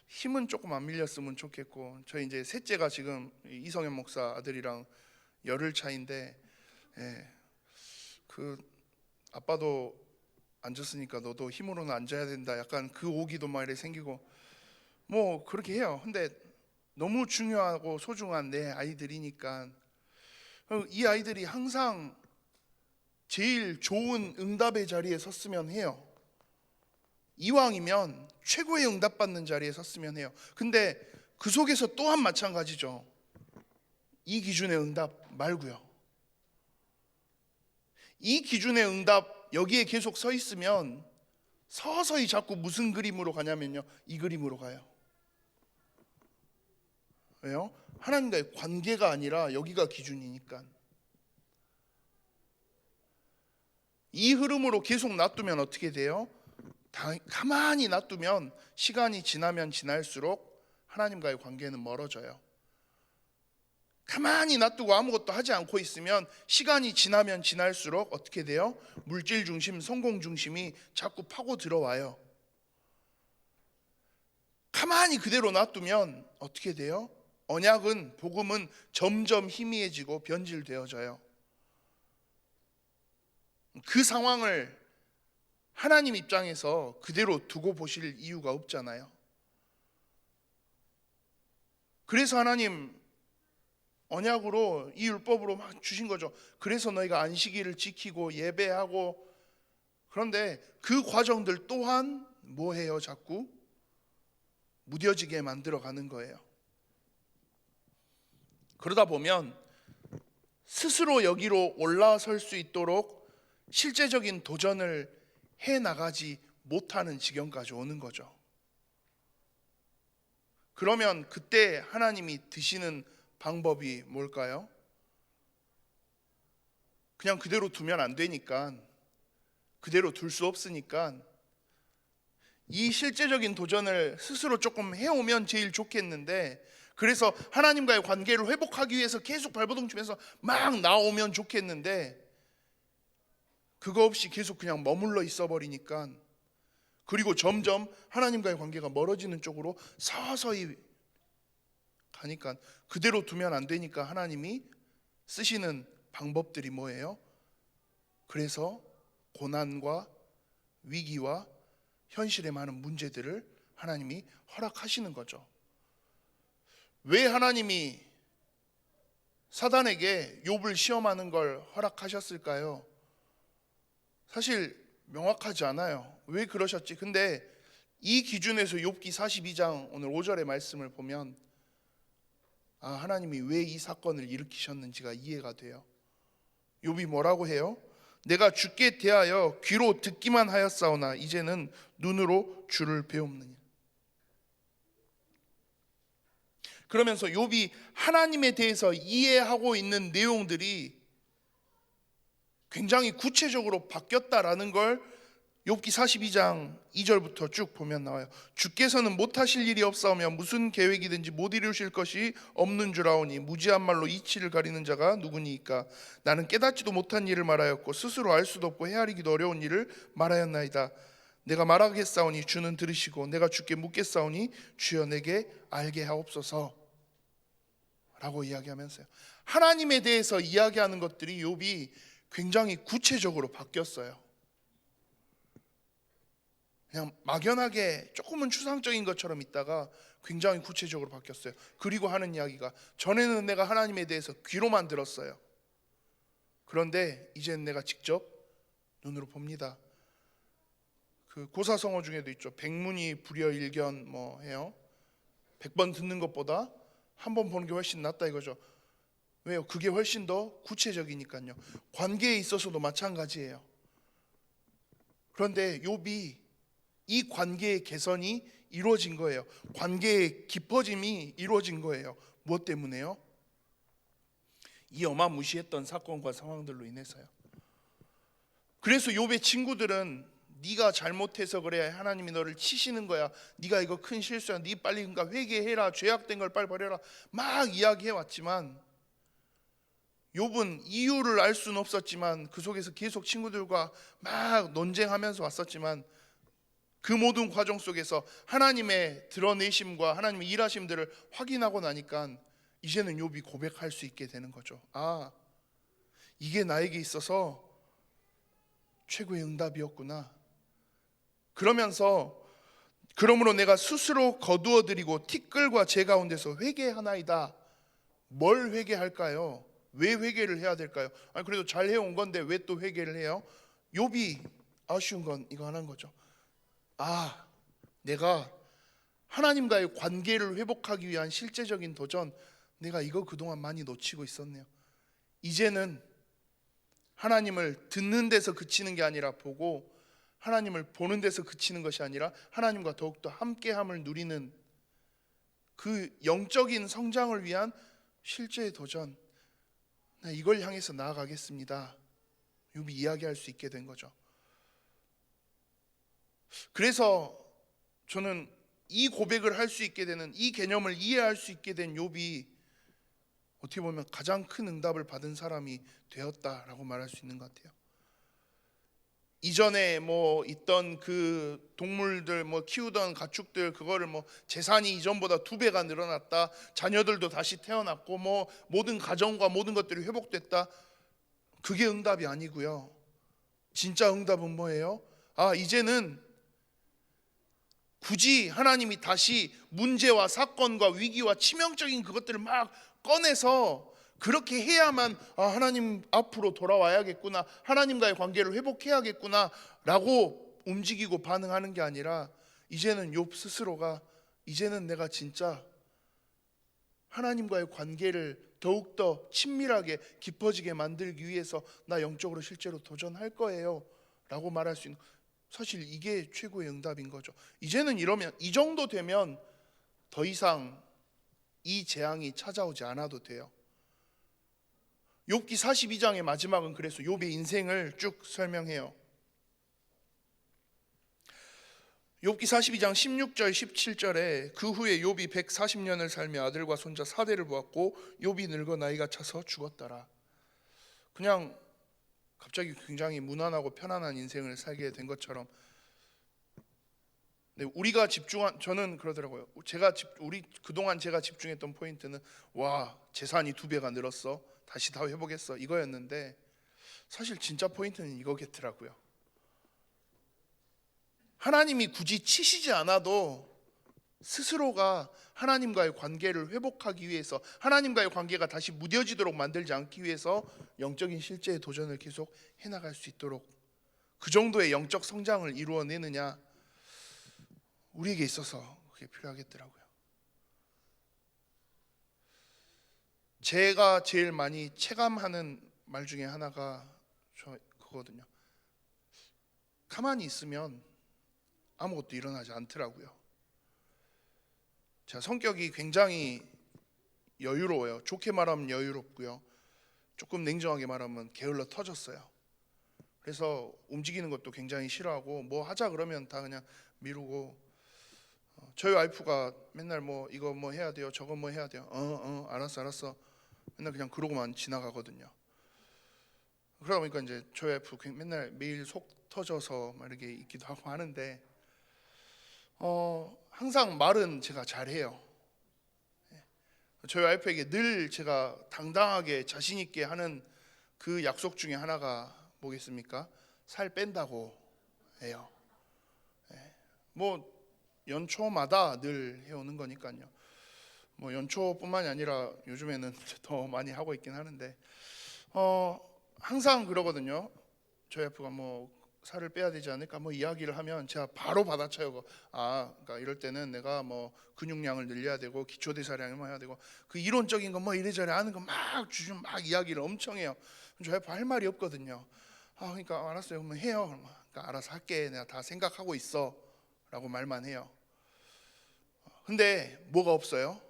힘은 조금 안 밀렸으면 좋겠고. 저희 이제 셋째가 지금 이성현 목사 아들이랑 열흘 차인데, 그 아빠도 앉았으니까 너도 힘으로는 앉아야 된다, 약간 그 오기도 막 이래 생기고 뭐 그렇게 해요. 근데 너무 중요하고 소중한 내 아이들이니까 이 아이들이 항상 제일 좋은 응답의 자리에 섰으면 해요. 이왕이면 최고의 응답받는 자리에 섰으면 해요. 근데 그 속에서 또한 마찬가지죠. 이 기준의 응답 말고요. 이 기준의 응답 여기에 계속 서 있으면 서서히 자꾸 무슨 그림으로 가냐면요, 이 그림으로 가요. 왜요? 하나님과의 관계가 아니라 여기가 기준이니까. 이 흐름으로 계속 놔두면 어떻게 돼요? 가만히 놔두면 시간이 지나면 지날수록 하나님과의 관계는 멀어져요. 가만히 놔두고 아무것도 하지 않고 있으면 시간이 지나면 지날수록 어떻게 돼요? 물질 중심, 성공 중심이 자꾸 파고 들어와요. 가만히 그대로 놔두면 어떻게 돼요? 언약은, 복음은 점점 희미해지고 변질되어져요. 그 상황을 하나님 입장에서 그대로 두고 보실 이유가 없잖아요. 그래서 하나님 언약으로 이 율법으로 막 주신 거죠. 그래서 너희가 안식일을 지키고 예배하고. 그런데 그 과정들 또한 뭐 해요? 자꾸 무뎌지게 만들어가는 거예요. 그러다 보면 스스로 여기로 올라설 수 있도록 실제적인 도전을 해나가지 못하는 지경까지 오는 거죠. 그러면 그때 하나님이 드시는 방법이 뭘까요? 그냥 그대로 두면 안 되니까, 그대로 둘 수 없으니까 이 실제적인 도전을 스스로 조금 해오면 제일 좋겠는데, 그래서 하나님과의 관계를 회복하기 위해서 계속 발버둥 치면서 막 나오면 좋겠는데, 그거 없이 계속 그냥 머물러 있어 버리니까, 그리고 점점 하나님과의 관계가 멀어지는 쪽으로 서서히 가니까, 그대로 두면 안 되니까 하나님이 쓰시는 방법들이 뭐예요? 그래서 고난과 위기와 현실의 많은 문제들을 하나님이 허락하시는 거죠. 왜 하나님이 사단에게 욥을 시험하는 걸 허락하셨을까요? 사실 명확하지 않아요. 왜 그러셨지? 근데 이 기준에서 욥기 42장 오늘 5절의 말씀을 보면 하나님이 왜 이 사건을 일으키셨는지가 이해가 돼요. 욥이 뭐라고 해요? 내가 주께 대하여 귀로 듣기만 하였사오나 이제는 눈으로 주를 배웁느냐. 그러면서 욥이 하나님에 대해서 이해하고 있는 내용들이 굉장히 구체적으로 바뀌었다라는 걸 욥기 42장 2절부터 쭉 보면 나와요. 주께서는 못하실 일이 없사오며 무슨 계획이든지 못 이루실 것이 없는 줄 아오니 무지한 말로 이치를 가리는 자가 누구니이까. 나는 깨닫지도 못한 일을 말하였고 스스로 알 수도 없고 헤아리기도 어려운 일을 말하였나이다. 내가 말하겠사오니 주는 들으시고 내가 주께 묻겠사오니 주여 내게 알게 하옵소서 라고 이야기하면서요, 하나님에 대해서 이야기하는 것들이 욥이 굉장히 구체적으로 바뀌었어요. 그냥 막연하게 조금은 추상적인 것처럼 있다가 굉장히 구체적으로 바뀌었어요. 그리고 하는 이야기가, 전에는 내가 하나님에 대해서 귀로만 들었어요. 그런데 이제는 내가 직접 눈으로 봅니다. 그 고사성어 중에도 있죠. 백문이 불여일견 뭐 해요. 100번 듣는 것보다 한 번 보는 게 훨씬 낫다 이거죠. 왜요? 그게 훨씬 더 구체적이니까요. 관계에 있어서도 마찬가지예요. 그런데 욥이 이 관계의 개선이 이루어진 거예요. 관계의 깊어짐이 이루어진 거예요. 무엇 때문에요? 이 어마무시했던 사건과 상황들로 인해서요. 그래서 욥의 친구들은 네가 잘못해서 그래, 하나님이 너를 치시는 거야, 네가 이거 큰 실수야, 네 빨리 그러니까 회개해라, 죄악된 걸 빨리 버려라 막 이야기해 왔지만, 욥은 이유를 알 수는 없었지만 그 속에서 계속 친구들과 막 논쟁하면서 왔었지만, 그 모든 과정 속에서 하나님의 드러내심과 하나님의 일하심들을 확인하고 나니까 이제는 욥이 고백할 수 있게 되는 거죠. 이게 나에게 있어서 최고의 응답이었구나. 그러므로 내가 스스로 거두어드리고 티끌과 재 가운데서 회개하나이다. 뭘 회개할까요? 왜 회개를 해야 될까요? 그래도 잘 해온 건데 왜 또 회개를 해요? 욥이 아쉬운 건 이거 하나인 거죠. 내가 하나님과의 관계를 회복하기 위한 실제적인 도전, 내가 이거 그동안 많이 놓치고 있었네요. 이제는 하나님을 듣는 데서 그치는 게 아니라 보고, 하나님을 보는 데서 그치는 것이 아니라 하나님과 더욱더 함께함을 누리는 그 영적인 성장을 위한 실제의 도전, 이걸 향해서 나아가겠습니다. 욥이 이야기할 수 있게 된 거죠. 그래서 저는 이 고백을 할 수 있게 되는, 이 개념을 이해할 수 있게 된 욥이 어떻게 보면 가장 큰 응답을 받은 사람이 되었다라고 말할 수 있는 것 같아요. 이전에 있던 그 동물들 키우던 가축들, 그거를 재산이 이전보다 2배가 늘어났다, 자녀들도 다시 태어났고 모든 가정과 모든 것들이 회복됐다, 그게 응답이 아니고요. 진짜 응답은 뭐예요? 이제는 굳이 하나님이 다시 문제와 사건과 위기와 치명적인 그것들을 막 꺼내서 그렇게 해야만 하나님 앞으로 돌아와야겠구나, 하나님과의 관계를 회복해야겠구나 라고 움직이고 반응하는 게 아니라, 이제는 욥 스스로가 이제는 내가 진짜 하나님과의 관계를 더욱더 친밀하게 깊어지게 만들기 위해서 나 영적으로 실제로 도전할 거예요 라고 말할 수 있는, 사실 이게 최고의 응답인 거죠. 이제는 이러면, 이 정도 되면 더 이상 이 재앙이 찾아오지 않아도 돼요. 욥기 42장의 마지막은 그래서 욥의 인생을 쭉 설명해요. 욥기 42장 16절 17절에 그 후에 욥이 140년을 살며 아들과 손자 4대를 보았고 욥이 늙어 나이가 차서 죽었더라. 그냥 갑자기 굉장히 무난하고 편안한 인생을 살게 된 것처럼, 우리가 집중한, 저는 그러더라고요. 우리 그동안 제가 집중했던 포인트는 와, 재산이 2배가 늘었어, 다시 다 회복했어, 이거였는데 사실 진짜 포인트는 이거겠더라고요. 하나님이 굳이 치시지 않아도 스스로가 하나님과의 관계를 회복하기 위해서, 하나님과의 관계가 다시 무뎌지도록 만들지 않기 위해서 영적인 실제의 도전을 계속 해나갈 수 있도록, 그 정도의 영적 성장을 이루어내느냐, 우리에게 있어서 그게 필요하겠더라고요. 제가 제일 많이 체감하는 말 중에 하나가 그거거든요. 가만히 있으면 아무것도 일어나지 않더라고요. 제가 성격이 굉장히 여유로워요. 좋게 말하면 여유롭고요, 조금 냉정하게 말하면 게을러 터졌어요. 그래서 움직이는 것도 굉장히 싫어하고, 뭐 하자 그러면 다 그냥 미루고, 저희 와이프가 맨날 뭐 이거 뭐 해야 돼요, 저거 뭐 해야 돼요, 알았어 맨날 그냥 그러고만 지나가거든요. 그러다 보니까 이제 저희 와이프 맨날 매일 속 터져서 막 이렇게 있기도 하고 하는데, 항상 말은 제가 잘해요. 저희 와이프에게 늘 제가 당당하게 자신 있게 하는 그 약속 중에 하나가 뭐겠습니까? 살 뺀다고 해요. 뭐 연초마다 늘 해오는 거니까요. 뭐 연초뿐만이 아니라 요즘에는 더 많이 하고 있긴 하는데, 항상 그러거든요. 저희 와이프가 뭐 살을 빼야 되지 않을까 뭐 이야기를 하면 제가 바로 받아쳐요. 그러니까 이럴 때는 내가 뭐 근육량을 늘려야 되고 기초대사량을 뭐 해야 되고, 그 이론적인 거 뭐 이래저래 하는 거 막 주중 막 이야기를 엄청 해요. 저희 와이프 할 말이 없거든요. 그러니까 알았어요, 그러면 해요. 그러니까 알아서 할게, 내가 다 생각하고 있어 라고 말만 해요. 근데 뭐가 없어요?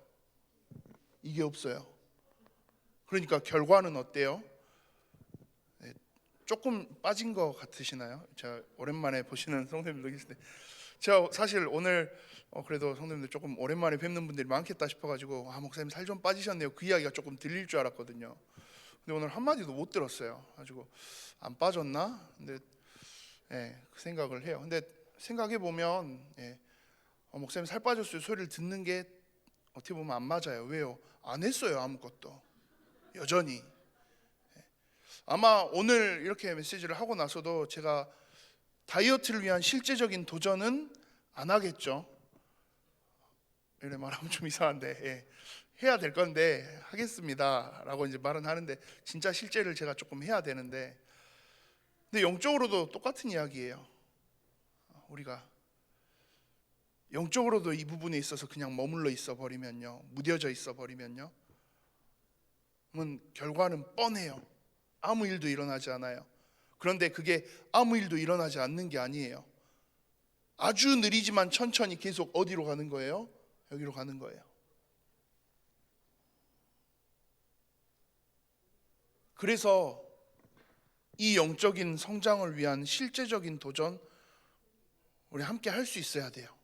이게 없어요. 그러니까 결과는 어때요? 조금 빠진 것 같으시나요? 제가 오랜만에 보시는 성도님들 계실 때, 제가 사실 오늘 그래도 성도님들 조금 오랜만에 뵙는 분들이 많겠다 싶어가지고 목사님 살 좀 빠지셨네요, 그 이야기가 조금 들릴 줄 알았거든요. 근데 오늘 한마디도 못 들었어요. 가지고 안 빠졌나? 근데 그 생각을 해요. 근데 생각해 보면 목사님 살 빠졌어요 소리를 듣는 게 어떻게 보면 안 맞아요. 왜요? 안 했어요, 아무것도. 여전히. 아마 오늘 이렇게 메시지를 하고 나서도 제가 다이어트를 위한 실제적인 도전은 안 하겠죠. 이래 말하면 좀 이상한데, 해야 될 건데 하겠습니다 라고 이제 말은 하는데, 진짜 실제를 제가 조금 해야 되는데, 근데 영적으로도 똑같은 이야기예요. 우리가 영적으로도 이 부분에 있어서 그냥 머물러 있어 버리면요, 무뎌져 있어 버리면요, 그러면 결과는 뻔해요. 아무 일도 일어나지 않아요. 그런데 그게 아무 일도 일어나지 않는 게 아니에요. 아주 느리지만 천천히 계속 어디로 가는 거예요? 여기로 가는 거예요. 그래서 이 영적인 성장을 위한 실제적인 도전, 우리 함께 할 수 있어야 돼요.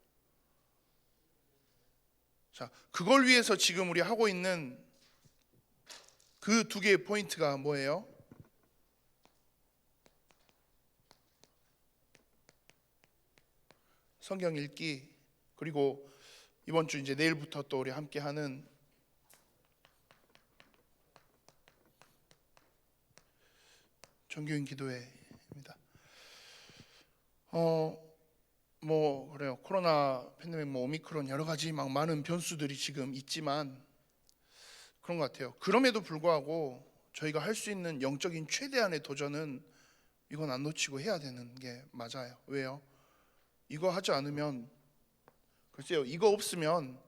자, 그걸 위해서 지금 우리 하고 있는 그 2개의 포인트가 뭐예요? 성경 읽기, 그리고 이번 주 이제 내일부터 또 우리 함께 하는 정교인 기도회입니다. 뭐 그래요. 코로나 팬데믹, 뭐 오미크론, 여러 가지 막 많은 변수들이 지금 있지만 그런 것 같아요. 그럼에도 불구하고 저희가 할 수 있는 영적인 최대한의 도전은 이건 안 놓치고 해야 되는 게 맞아요. 왜요? 이거 하지 않으면 글쎄요, 이거 없으면,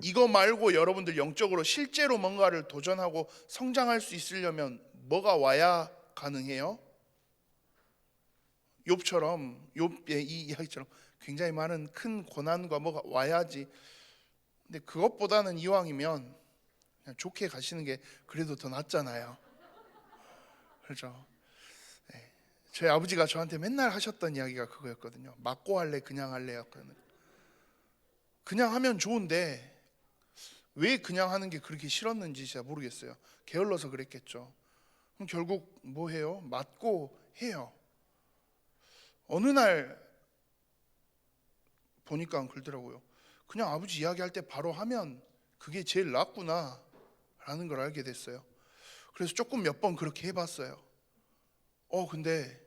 이거 말고 여러분들 영적으로 실제로 뭔가를 도전하고 성장할 수 있으려면 뭐가 와야 가능해요? 욥처럼, 욥의 이 이야기처럼 굉장히 많은 큰 고난과 뭐가 와야지. 근데 그것보다는 이왕이면 그냥 좋게 가시는 게 그래도 더 낫잖아요. 그렇죠? 네. 저희 아버지가 저한테 맨날 하셨던 이야기가 그거였거든요. 맞고 할래, 그냥 할래였거든요. 그냥 하면 좋은데 왜 그냥 하는 게 그렇게 싫었는지 제가 모르겠어요. 게을러서 그랬겠죠. 그럼 결국 뭐 해요? 맞고 해요. 어느 날 보니까 그러더라고요. 그냥 아버지 이야기할 때 바로 하면 그게 제일 낫구나 라는 걸 알게 됐어요. 그래서 조금 몇 번 그렇게 해봤어요. 근데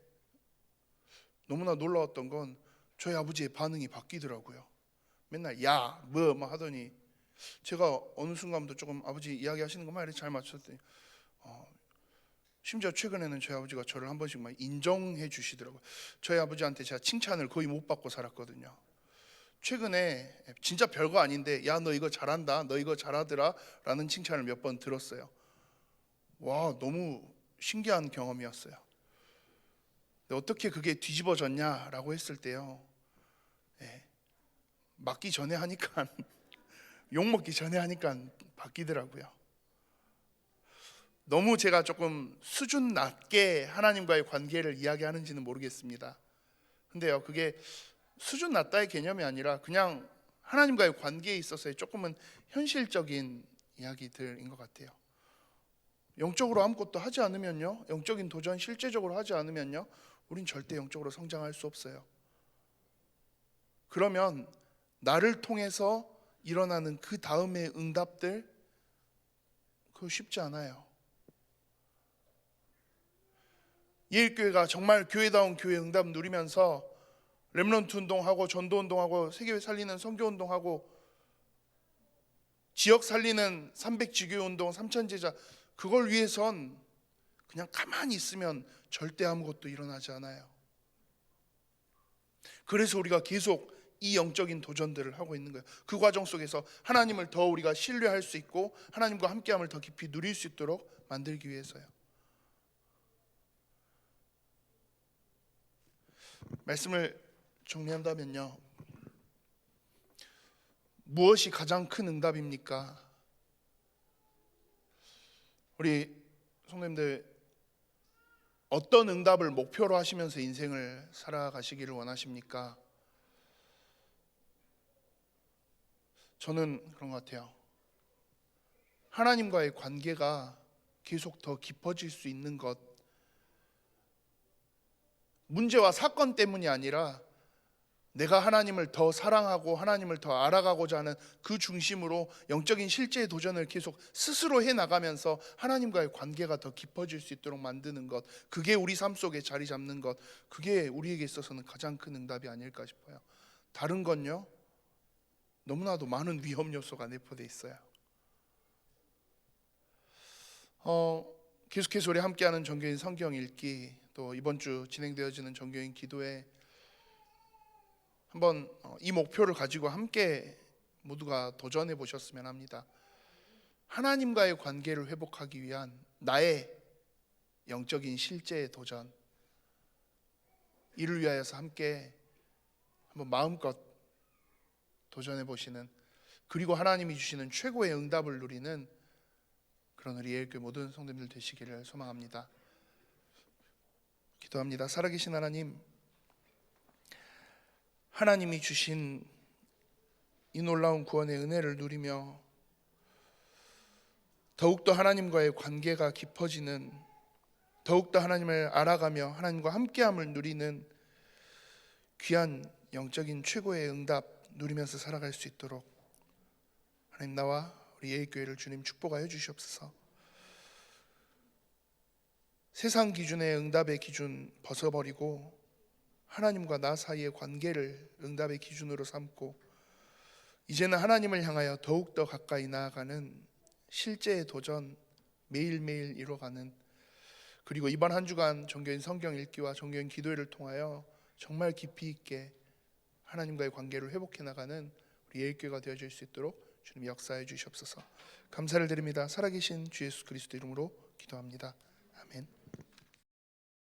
너무나 놀라웠던 건 저희 아버지의 반응이 바뀌더라고요. 맨날 야, 뭐 하더니 제가 어느 순간부터 조금 아버지 이야기하시는 것만 이렇게 잘 맞췄더니 심지어 최근에는 저희 아버지가 저를 한 번씩 막 인정해 주시더라고요. 저희 아버지한테 제가 칭찬을 거의 못 받고 살았거든요. 최근에 진짜 별거 아닌데 야, 너 이거 잘한다, 너 이거 잘하더라 라는 칭찬을 몇 번 들었어요. 와, 너무 신기한 경험이었어요. 근데 어떻게 그게 뒤집어졌냐라고 했을 때요, 맞기 전에 하니까 욕먹기 전에 하니까 바뀌더라고요. 너무 제가 조금 수준 낮게 하나님과의 관계를 이야기하는지는 모르겠습니다. 근데요, 그게 수준 낮다의 개념이 아니라 그냥 하나님과의 관계에 있어서의 조금은 현실적인 이야기들인 것 같아요. 영적으로 아무것도 하지 않으면요, 영적인 도전 실제적으로 하지 않으면요, 우린 절대 영적으로 성장할 수 없어요. 그러면 나를 통해서 일어나는 그 다음의 응답들, 그거 쉽지 않아요. 예일교회가 정말 교회다운 교회 응답 누리면서 렘넌트 운동하고 전도 운동하고 세계회 살리는 선교 운동하고 지역 살리는 300지교 운동 3000제자, 그걸 위해선 그냥 가만히 있으면 절대 아무것도 일어나지 않아요. 그래서 우리가 계속 이 영적인 도전들을 하고 있는 거예요. 그 과정 속에서 하나님을 더 우리가 신뢰할 수 있고 하나님과 함께함을 더 깊이 누릴 수 있도록 만들기 위해서요. 말씀을 정리한다면요, 무엇이 가장 큰 응답입니까? 우리 성도님들, 어떤 응답을 목표로 하시면서 인생을 살아가시기를 원하십니까? 저는 그런 것 같아요. 하나님과의 관계가 계속 더 깊어질 수 있는 것, 문제와 사건 때문이 아니라 내가 하나님을 더 사랑하고 하나님을 더 알아가고자 하는 그 중심으로 영적인 실제의 도전을 계속 스스로 해나가면서 하나님과의 관계가 더 깊어질 수 있도록 만드는 것, 그게 우리 삶 속에 자리 잡는 것, 그게 우리에게 있어서는 가장 큰 응답이 아닐까 싶어요. 다른 건요, 너무나도 많은 위험 요소가 내포되어 있어요. 계속해서 우리 함께하는 정교인 성경 읽기, 또 이번 주 진행되어지는 정교인 기도회, 한번 이 목표를 가지고 함께 모두가 도전해 보셨으면 합니다. 하나님과의 관계를 회복하기 위한 나의 영적인 실제의 도전, 이를 위하여서 함께 한번 마음껏 도전해 보시는, 그리고 하나님이 주시는 최고의 응답을 누리는 그런 우리 예일교회 모든 성도님들 되시기를 소망합니다. 기도합니다. 살아계신 하나님, 하나님이 주신 이 놀라운 구원의 은혜를 누리며 더욱더 하나님과의 관계가 깊어지는, 더욱더 하나님을 알아가며 하나님과 함께함을 누리는 귀한 영적인 최고의 응답 누리면서 살아갈 수 있도록 하나님, 나와 우리 예일교회를 주님 축복하여 주시옵소서. 세상 기준의 응답의 기준 벗어버리고 하나님과 나 사이의 관계를 응답의 기준으로 삼고 이제는 하나님을 향하여 더욱더 가까이 나아가는 실제의 도전 매일매일 이뤄가는, 그리고 이번 한 주간 정교인 성경 읽기와 정교인 기도회를 통하여 정말 깊이 있게 하나님과의 관계를 회복해 나가는 우리 예일교회가 되어질 수 있도록 주님 역사해 주시옵소서. 감사를 드립니다. 살아계신 주 예수 그리스도 이름으로 기도합니다. 아멘.